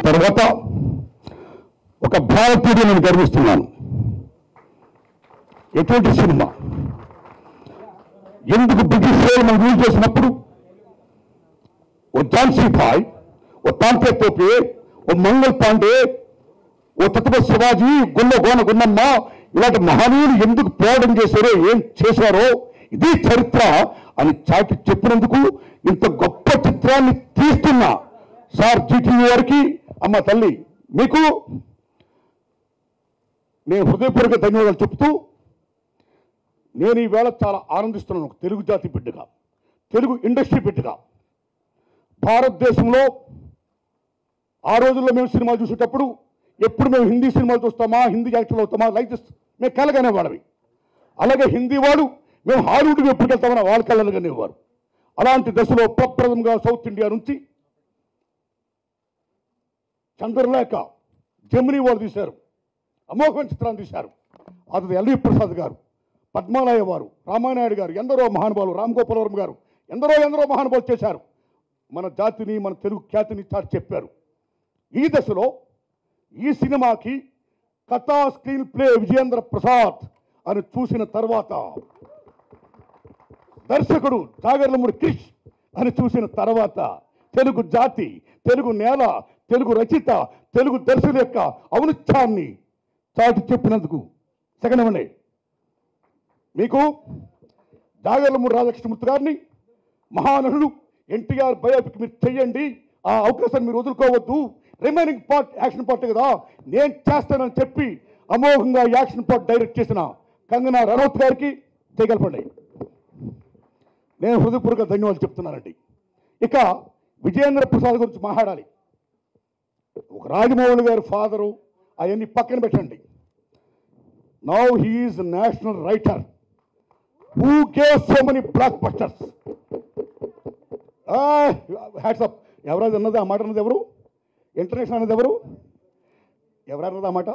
తర్వాత ఒక భారతీయుడు నేను గర్విస్తున్నాను. ఎటువంటి సినిమా ఎందుకు బ్రిటిష్ వాళ్ళు మనం యూజ్ చేసినప్పుడు ఓ ఝాన్సీ భాయ్, ఓ తాంతే తోపే, ఓ మంగళ్ పాండే, ఓ ఛత్రపతి శివాజీ, గున్నమ్మ ఇలాంటి మహనీయులు ఎందుకు పోరాటం చేశారో, ఏం చేశారో ఇది చరిత్ర అని చాటి చెప్పినందుకు ఇంత గొప్ప చిత్రాన్ని తీస్తున్నా సార్ జీటీవీ వారికి, అమ్మ తల్లి మీకు నేను హృదయపూర్వక ధన్యవాదాలు చెప్తూ, నేను ఈవేళ చాలా ఆనందిస్తున్నాను. తెలుగు జాతి బిడ్డగా, తెలుగు ఇండస్ట్రీ బిడ్డగా. భారతదేశంలో ఆ రోజుల్లో మేము సినిమాలు చూసేటప్పుడు ఎప్పుడు మేము హిందీ సినిమాలు చూస్తామా, హిందీ యాక్టర్లు అవుతామా, లైక్ దిస్ మేము కలగానే వాడవి. అలాగే హిందీ వాడు మేము హాలీవుడ్కి ఎప్పుడు వెళ్తామని వాళ్ళ కలలుగానేవారు. అలాంటి దశలో ప్రప్రథంగా సౌత్ ఇండియా నుంచి చంద్రలేఖ జమినీ వారు తీశారు, అమోఘమైన చిత్రాన్ని తీశారు. అది ఎల్వి ప్రసాద్ గారు, పద్మాలయ వారు, రామానాయుడు గారు, ఎందరో మహానుభావులు, రామ్ గోపాల్ వర్మ గారు, ఎందరో మహానుభావులు చేశారు. మన జాతిని, మన తెలుగు ఖ్యాతిని చాటి చెప్పారు. ఈ దశలో ఈ సినిమాకి కథా స్క్రీన్ ప్లే విజయేంద్ర ప్రసాద్ అని చూసిన తర్వాత, దర్శకుడు జాగర్లమూడి క్రిష్ అని చూసిన తర్వాత, తెలుగు జాతి, తెలుగు నేల, తెలుగు రచయిత, తెలుగు దర్శకుల యొక్క ఔన్నత్యాన్ని చాటి చెప్పినందుకు సెకండ్ మీకు జాగర్లమూడి రాధాకృష్ణమూర్తి గారిని, మహానటుడు ఎన్టీఆర్ బయోపిక్ మీరు చెయ్యండి, ఆ అవకాశాన్ని మీరు వదులుకోవద్దు, రిమైనింగ్ పార్ట్ యాక్షన్ పార్ట్ కదా నేను చేస్తానని చెప్పి అమోఘంగా యాక్షన్ పార్ట్ డైరెక్ట్ చేసిన కంగనా రనౌత్ గారికి చేయగలపండి. నేను హృదయపూర్వక ధన్యవాదాలు చెప్తున్నానండి. ఇక విజయేంద్ర ప్రసాద్ గురించి మాట్లాడాలి. ఒక రాజమౌళి గారి ఫాదరు అవన్నీ పక్కన పెట్టండి. Now he is national writer who gave so many black busters. Hats off. ఎవరైనా అన్నది ఆ మాట అన్నది ఎవరు? ఇంటర్నేషనల్ అన్నది ఎవరు? ఎవరన్నది ఆ మాట?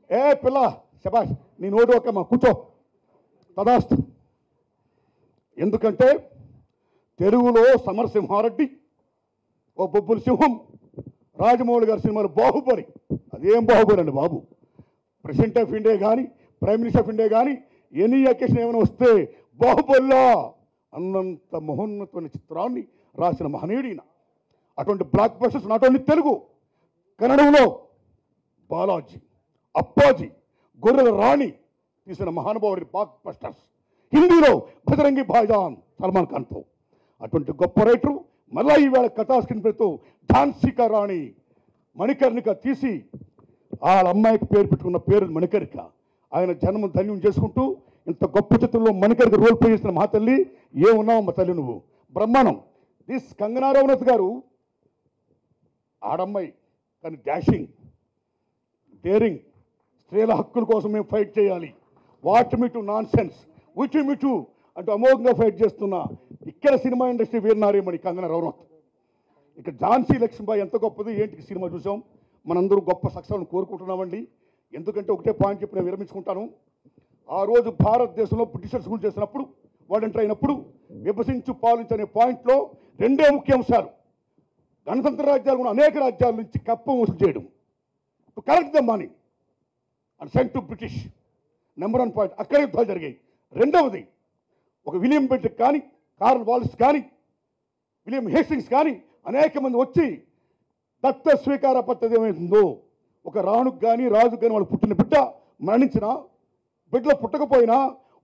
ఏ పిల్ల శబాష్, నీ నోటు ఒక్కమ్మా, కూర్చో, తదాస్తు. ఎందుకంటే తెలుగులో సమరసింహారెడ్డి, ఓ బొబ్బుల సింహం, రాజమౌళి గారి సినిమాలు బాహుబలి. అదేం బాహుబలి అండి బాబు. ప్రెసిడెంట్ ఆఫ్ ఇండియా కానీ, ప్రైమ్ మినిస్టర్ ఆఫ్ ఇండియా కానీ ఎనీ అకేషన్ ఏమైనా వస్తే బాహుబలిలా అన్నంత మహోన్నతమైన చిత్రాన్ని రాసిన మహనీయుడిన. అటువంటి blockbusters not only Telugu, కన్నడంలో బాలాజీ, అప్పాజీ, గొర్రెల రాణి తీసిన మహానుభావుడి బ్లాక్ బస్టర్స్. హిందీలో బజరంగి భాయిజాన్ సల్మాన్ ఖాన్తో. అటువంటి గొప్ప రైటరు మళ్ళా ఈవేళ కథా స్క్రీన్ ప్లేతో ఝాన్సీ రాణి మణికర్ణిక తీసి వాళ్ళ అమ్మాయికి పేరు పెట్టుకున్న పేరు మణికర్ణిక. ఆయన జన్మ ధన్యం చేసుకుంటూ ఇంత గొప్ప చిత్రంలో మణికర్ణిక రోల్ ప్లే చేసిన మా తల్లి, ఏమున్నావు మా తల్లి నువ్వు, బ్రహ్మాండం. దిస్ కంగనా రనౌత్ గారు ఆడమ్మాయి కానీ డాషింగ్, డేరింగ్, స్త్రీల హక్కుల కోసం మేము ఫైట్ చేయాలి, what me to non sense, which me to అంటూ అమోఘంగా ఫైట్ చేస్తున్న ఇక్కడ సినిమా ఇండస్ట్రీ వీరనారీమణి కంగనా రనౌత్. ఇక ఝాన్సీ లక్ష్మీబాయి ఎంత గొప్పది ఏంటి సినిమా చూసాం. మనందరూ గొప్ప సక్సెస్ని కోరుకుంటున్నామండి. ఎందుకంటే ఒకటే పాయింట్ చెప్పి నేను విరమించుకుంటాను. ఆ రోజు భారతదేశంలో బ్రిటిషర్స్ రూల్ చేసినప్పుడు, వాళ్ళు ఎంటర్ అయినప్పుడు విభజించు పాలించనే పాయింట్లో రెండే ముఖ్య అంశాలు. గణతంత్ర రాజ్యాలు కూడా అనేక రాజ్యాల నుంచి కప్పం వసూలు చేయడం, to collect the money and send to British. Number 1 point. అక్కడే యుద్ధాలు జరిగాయి. రెండవది, ఒక విలియం బెంటిక్ కానీ, కార్ల్ వాల్స్ కానీ, విలియం హేస్టింగ్స్ కానీ అనేక మంది వచ్చి దత్త స్వీకార పద్ధతి ఏమైందో, ఒక రాణుకు కానీ రాజుకు కానీ వాళ్ళు పుట్టిన బిడ్డ మరణించిన బిడ్డలో పుట్టకపోయినా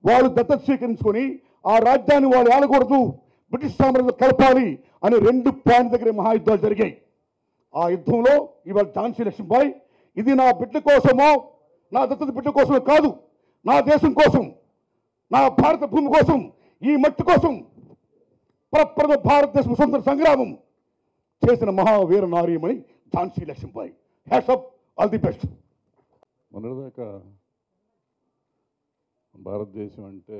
వాళ్ళు దత్తత స్వీకరించుకొని ఆ రాజ్యాన్ని వాళ్ళు ఏలకూడదు, బ్రిటిష్ సామ్రాజ్యం కలపాలి అనే 2 పాయింట్ దగ్గర మహాయుద్ధాలు జరిగాయి. ఆ యుద్ధంలో ఇవాళ ఝాన్సీ లక్ష్మీబాయి, ఇది నా బిడ్డ కోసమో, నా దత్తత బిడ్డ కోసమో కాదు, నా దేశం కోసం, నా భారత భూమి కోసం, ఈ మట్టి కోసం ప్రప్రథమ భారతదేశం స్వతంత్ర సంగ్రామం చేసిన మహావీర నారీమణి Jhansi Lakshmibai. Hats up, all the best. మొన్నటిదాకా భారతదేశం అంటే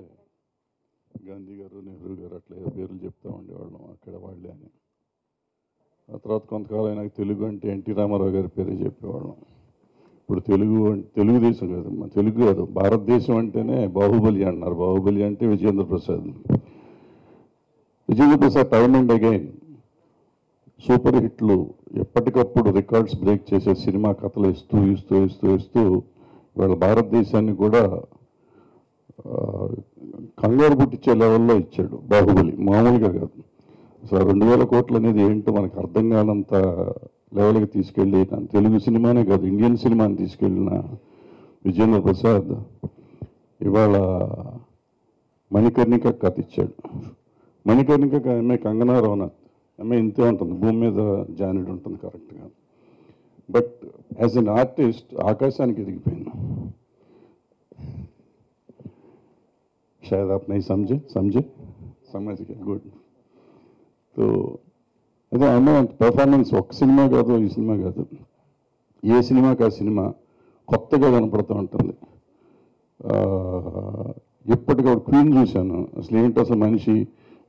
గాంధీ గారు, నెహ్రూ గారు అట్లా పేర్లు చెప్తా ఉండేవాళ్ళం అక్కడ వాళ్ళే అని. ఆ తర్వాత కొంతకాలం నాకు తెలుగు అంటే ఎన్టీ రామారావు గారి పేరే చెప్పేవాళ్ళం. ఇప్పుడు తెలుగుదేశం కాదు, మన తెలుగు కాదు, భారతదేశం అంటేనే బాహుబలి అంటున్నారు. బాహుబలి అంటే Vijayendra Prasad. Vijayendra Prasad time and again super హిట్లు ఎప్పటికప్పుడు రికార్డ్స్ బ్రేక్ చేసే సినిమా కథలు ఇస్తూ ఇవాళ భారతదేశాన్ని కూడా కంగారు పుట్టించే లెవెల్లో ఇచ్చాడు బాహుబలి, మామూలుగా కాదు. అసలు 2000 కోట్లు అనేది ఏంటో మనకు అర్థం కానంత లెవెల్కి తీసుకెళ్ళి తెలుగు సినిమానే కాదు ఇండియన్ సినిమాని తీసుకెళ్ళిన విజయేంద్ర ప్రసాద్ ఇవాళ మణికర్ణిక కథ ఇచ్చాడు. మణికర్ణిక ఆమె కంగనా రనౌత్, ఆమె ఇంతే ఉంటుంది, భూమి మీద జానెడ్ ఉంటుంది కరెక్ట్గా. బట్ యాజ్ అన్ ఆర్టిస్ట్ ఆకాశానికి ఎదిగిపోయింది. शायद आप नहीं समझे समझ गए, गुड. तो అదే ఆమె పెర్ఫార్మెన్స్ ఒక సినిమా కాదు, ఈ సినిమా కాదు, ఏ సినిమాకి ఆ సినిమా కొత్తగా కనపడుతూ ఉంటుంది. ఎప్పటికప్పుడు క్వీన్ చూశాను, అసలు ఏంటి అసలు మనిషి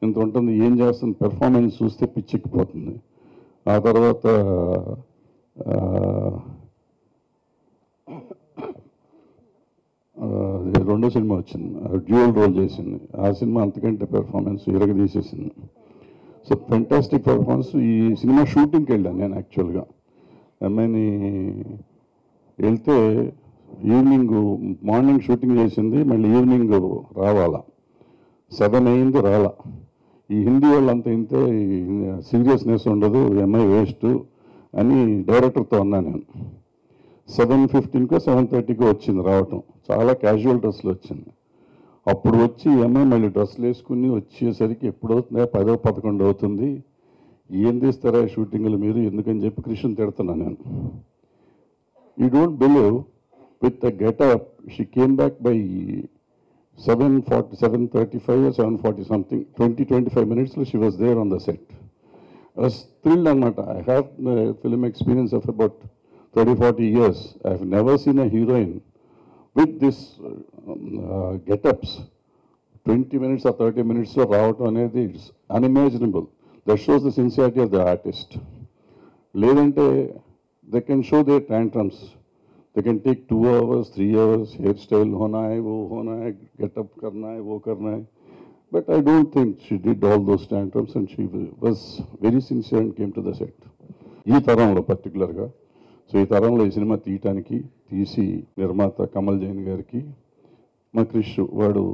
ఇంత ఉంటుంది, ఏం చేస్తుంది, పెర్ఫార్మెన్స్ చూస్తే పిచ్చెక్కిపోతుంది. ఆ తర్వాత రెండో సినిమా వచ్చింది, డ్యూయల్ రోల్ చేసింది, ఆ సినిమా అంతకంటే పెర్ఫార్మెన్స్ ఇరగదీసేసింది. So fantastic performance. ఈ సినిమా షూటింగ్కి వెళ్ళాను నేను యాక్చువల్గా. అమ్మాయిని వెళ్తే మార్నింగ్ షూటింగ్ చేసింది, మళ్ళీ ఈవినింగ్ రావాలా, 7 అయింది రాలా. ఈ హిందీ వాళ్ళు అంత ఇంతే సీరియస్నెస్ ఉండదు, ఎంఐ వేస్ట్ అని డైరెక్టర్తో అన్నా నేను. 7:15కో 7:30కో వచ్చింది రావటం, చాలా క్యాజువల్ డ్రెస్లో వచ్చింది. అప్పుడు వచ్చి ఎంఐ మళ్ళీ డ్రెస్సులు వేసుకుని వచ్చేసరికి ఎప్పుడవుతుందా 10-11 అవుతుంది. ఏం తీస్తారా షూటింగ్లు మీరు ఎందుకని చెప్పి కృష్ణ తిడుతున్నాను నేను. You don't believe with the getup she came back by 7:35 or 7:40 something, 20-25 minutes she was there on the set. I was thrilled అనమాట. I have film experience of about 30-40 years. I have never seen a heroine with this get-ups 20 minutes or 30 minutes లో రావటం అనేది it's unimaginable. That shows the sincerity of the artist. లేదంటే they can show their tantrums. They can take 2 hours, 3 hours, hairstyle होना है, वो होना है, get-up करना है, वो करना है. But I don't think she did all those tantrums and she was very sincere and came to the set. ఈ తరంలో పర్టికులర్గా, సో ఈ తరంలో ఈ సినిమా తీసి నిర్మాత కమల్ జైన్ గారికి మా క్రిష్ వాడు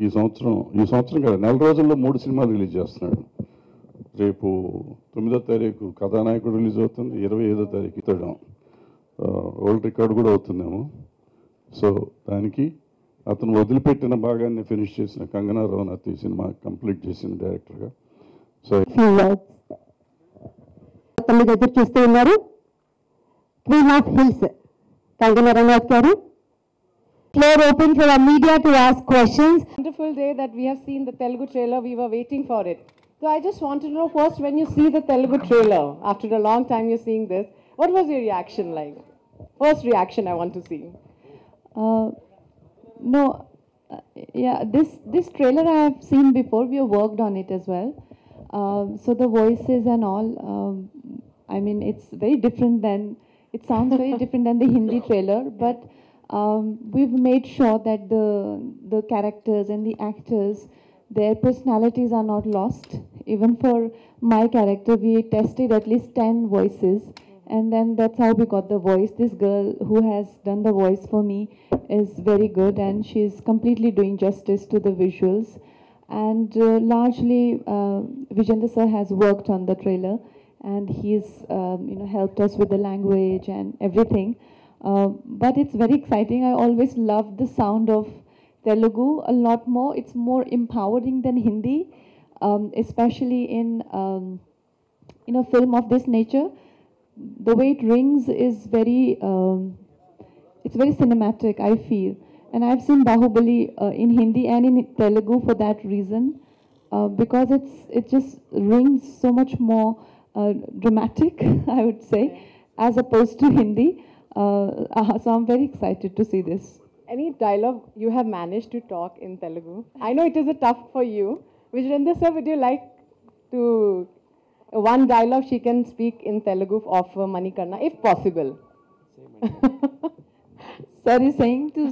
ఈ సంవత్సరం కదా 4 రోజుల్లో 3 సినిమాలు రిలీజ్ చేస్తున్నాడు. రేపు 9వ తారీఖు కథానాయకుడు రిలీజ్ అవుతుంది, 25వ తారీఖు ఇతడు వరల్డ్ రికార్డు కూడా అవుతుందేమో. సో దానికి అతను వదిలిపెట్టిన భాగాన్ని ఫినిష్ చేసిన కంగనా రనౌత్ ఈ సినిమా కంప్లీట్ చేసిన డైరెక్టర్గా. సో ఎదురు చూస్తూ ఉన్నారు Queen of Hills, Kangana Ranaut garu. Floor open for our media to ask questions. Wonderful day that we have seen the Telugu trailer. We were waiting for it. So I just want to know first, when you see the Telugu trailer, after a long time you're seeing this, what was your reaction like? First reaction I want to see. No, yeah, this trailer I have seen before. We have worked on it as well. So the voices and all, I mean, it's very different than, it sounds very different than the Hindi trailer, but we've made sure that the characters and the actors, their personalities are not lost. Even for my character, we tested at least 10 voices, and then that's how we got the voice. This girl who has done the voice for me is very good, and she's completely doing justice to the visuals. And largely, Vijayendra sir has worked on the trailer, and he's helped us with the language and everything. But it's very exciting. I always loved the sound of Telugu a lot more. It's more empowering than Hindi, especially in a film of this nature. The way it rings is it's very cinematic, I feel. And I've seen Bahubali in Hindi and in Telugu for that reason, because it just rings so much more dramatic, I would say, as opposed to Hindi. So I'm very excited to see this. Any dialogue you have managed to talk in Telugu? I know it is a tough for you. Vijayendra sir, would you like to, one dialogue she can speak in Telugu of Manikarnika, if possible? Sir is saying to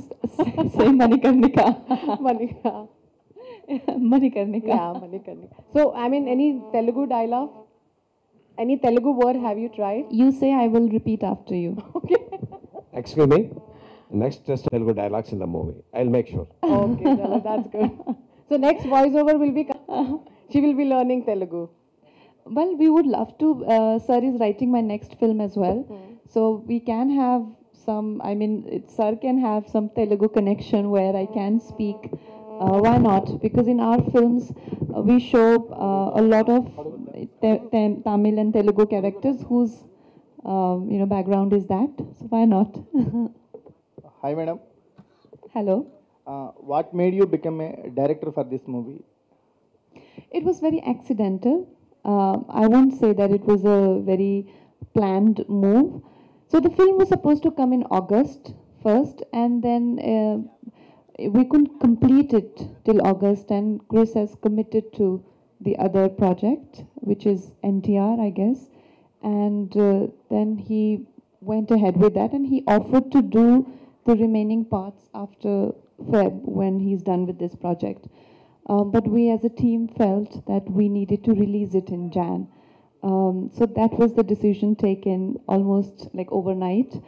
say Manikarnika. Manikarnika. Manikarnika. Yeah, Manikarnika. So, I mean, any Telugu dialogue? Any Telugu word have you tried? You say, I will repeat after you. Okay. Excuse me. Next test Telugu dialogues in the movie. I'll make sure. Okay, Chala, that's good. So next voiceover will be, she will be learning Telugu. Well, we would love to. Sir is writing my next film as well. So we can have some, I mean, Sir can have some Telugu connection where I can speak. Why not? Because in our films, we show a lot of Tamil and Telugu characters whose, background is that. So why not? Hi, madam. Hello. What made you become a director for this movie? It was very accidental. I won't say that it was a very planned move. So the film was supposed to come in August first, and then we couldn't complete it till August, and Chris has committed to the other project, which is NTR, I guess. And then he went ahead with that, and he offered to do the remaining parts after Feb when he's done with this project. But we as a team felt that we needed to release it in Jan. So that was the decision taken almost like overnight.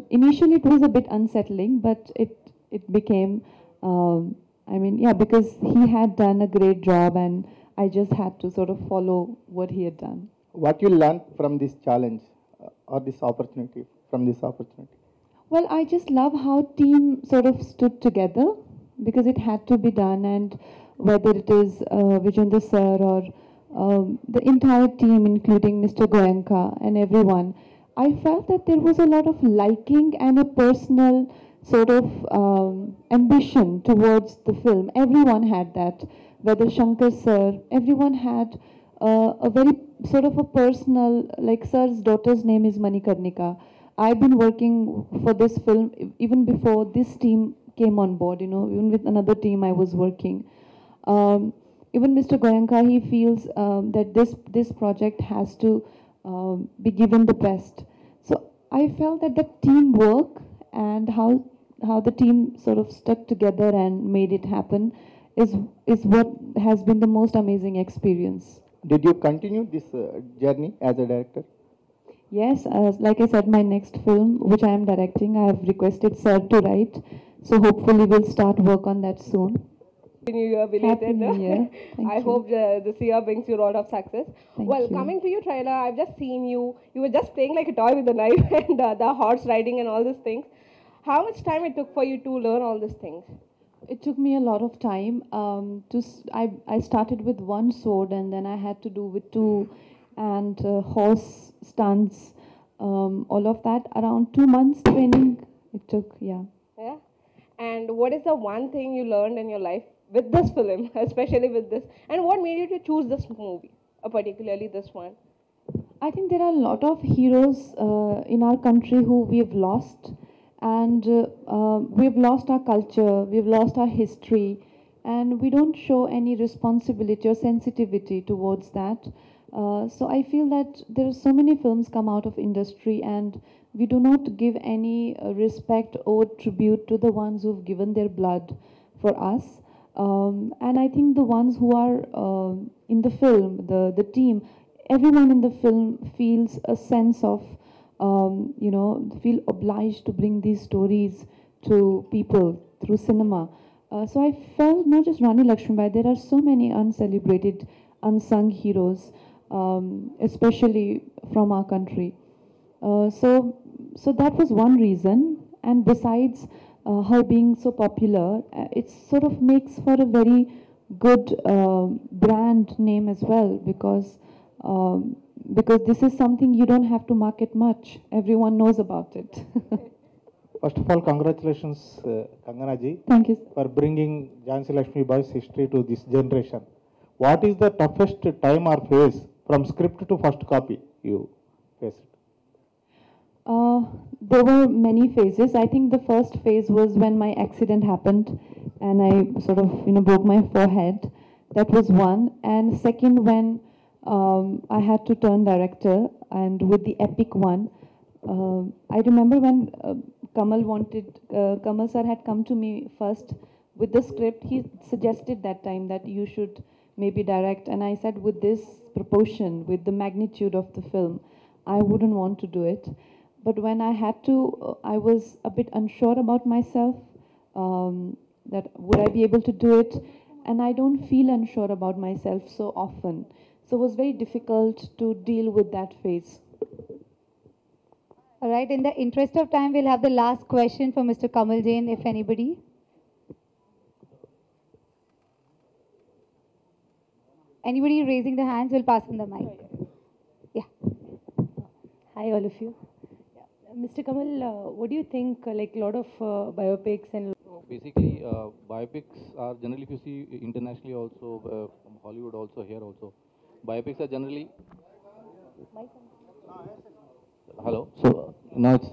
Initially it was a bit unsettling, but it became, because he had done a great job and I just had to sort of follow what he had done. What you learned from this challenge or this opportunity, from this opportunity? Well, I just love how team sort of stood together because it had to be done, and whether it is Vijayendra sir or the entire team, including Mr. Goenka and everyone, I felt that there was a lot of liking and a personal sort of ambition towards the film. Everyone had that, whether Shankar sir, everyone had a very sort of a personal, like sir's daughter's name is Manikarnika. I've been working for this film even before this team came on board, even with another team I was working. Even Mr. Goenka, he feels that this project has to be given the best. So I felt that the teamwork and how the team sort of stuck together and made it happen is what has been the most amazing experience. Did you continue this journey as a director? Yes, like I said, my next film, which I am directing, I have requested Sir to write. So hopefully we'll start work on that soon. Happy New Year, belated. Happy New Year. Thank I you. hope this year brings you a lot of success. Thank Well, you. coming to your trailer, I've just seen you. You were just playing like a toy with the knife and the horse riding and all these things. How much time it took for you to learn all these things? It took me a lot of time. I started with one sword and then I had to do with two, and horse stunts, all of that. Around 2 months training it took, yeah. Yeah. And what is the one thing you learned in your life with this film, especially with this? And what made you to choose this movie, particularly this one? I think there are a lot of heroes in our country who we've lost, and we've lost our culture, we've lost our history, and we don't show any responsibility or sensitivity towards that. So I feel that there are so many films come out of industry and we do not give any respect or tribute to the ones who've given their blood for us. And I think the ones who are in the film, the team, everyone in the film feels a sense of, feel obliged to bring these stories to people through cinema. So I felt not just Rani Lakshmibai, there are so many uncelebrated, unsung heroes, especially from our country. So that was one reason. And besides her being so popular, it sort of makes for a very good brand name as well, because this is something you don't have to market much. Everyone knows about it. First of all, congratulations, Kangana ji, Thank you. for bringing Jhansi Lakshmi Bai's history to this generation. What is the toughest time or phase from script to first copy you faced? There were many phases. I think the first phase was when my accident happened and I sort of, broke my forehead. That was one. And second, when I had to turn director, and with the epic one, I remember when Kamal sir had come to me first with the script. He suggested that time that you should maybe direct, and I said with this proportion with the magnitude of the film, I wouldn't want to do it. But when I had to, I was a bit unsure about myself, that would I be able to do it? And I don't feel unsure about myself so often. So it was very difficult to deal with that phase. All right, in the interest of time, we'll have the last question for Mr. Kamal Jain, if anybody. Anybody raising the hands, we'll pass on the mic. Yeah. Hi, all of you. Mr. Kamal, what do you think, like a lot of biopics and... Basically, biopics are generally, if you see internationally also, from Hollywood also, here also, biopics are generally... Hello? So, now it's...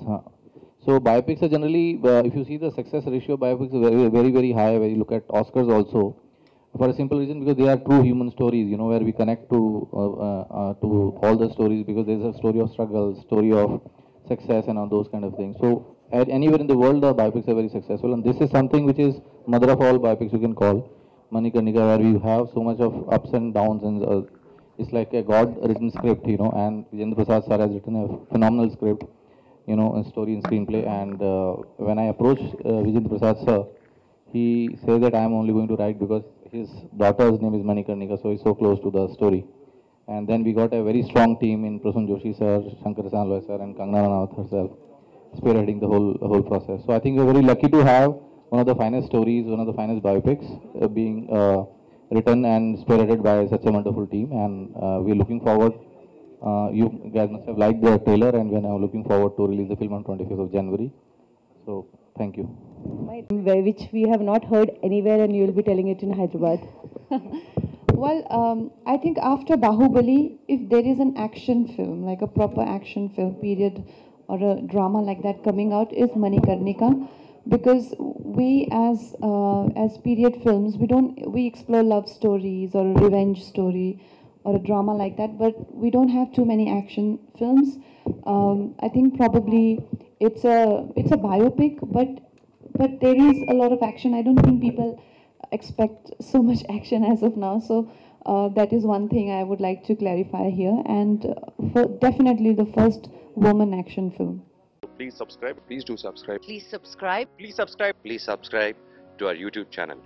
So, biopics are generally, if you see the success ratio, biopics are very, very, very high. When you look at Oscars also, for a simple reason, because they are true human stories, you know, where we connect to all the stories, because there's a story of struggle, story of success and all those kind of things. So anywhere in the world, the biopics are very successful, and this is something which is mother of all biopics, you can call Manikarnika, where we have so much of ups and downs, and it's like a God-written script, you know, and Vijayendra Prasad sir has written a phenomenal script, you know, a story and screenplay, and when I approached Vijayendra Prasad sir, he said that I am only going to write because his daughter's name is Manikarnika, so he's so close to the story. And then we got a very strong team in Prasad Joshi sir, Shankar Sanloy sir, and Kangana Ranaut herself, spearheading the whole process. So I think we're very lucky to have one of the finest stories, one of the finest biopics being written and spearheaded by such a wonderful team. And we're looking forward. You guys must have liked the trailer, and we're now looking forward to release the film on 25th of January. So thank you. Which we have not heard anywhere, and you will be telling it in Hyderabad. Well, I think after Bahubali, if there is an action film, like a proper action film, period, or a drama like that coming out, is Manikarnika, because we as period films, we explore love stories or a revenge story or a drama like that, but we don't have too many action films. I think probably it's a biopic, but there is a lot of action. I don't think people expect so much action as of now, so that is one thing I would like to clarify here, and definitely the first woman action film. Please subscribe. Please do subscribe. Please subscribe. Please subscribe. Please subscribe to our YouTube channel.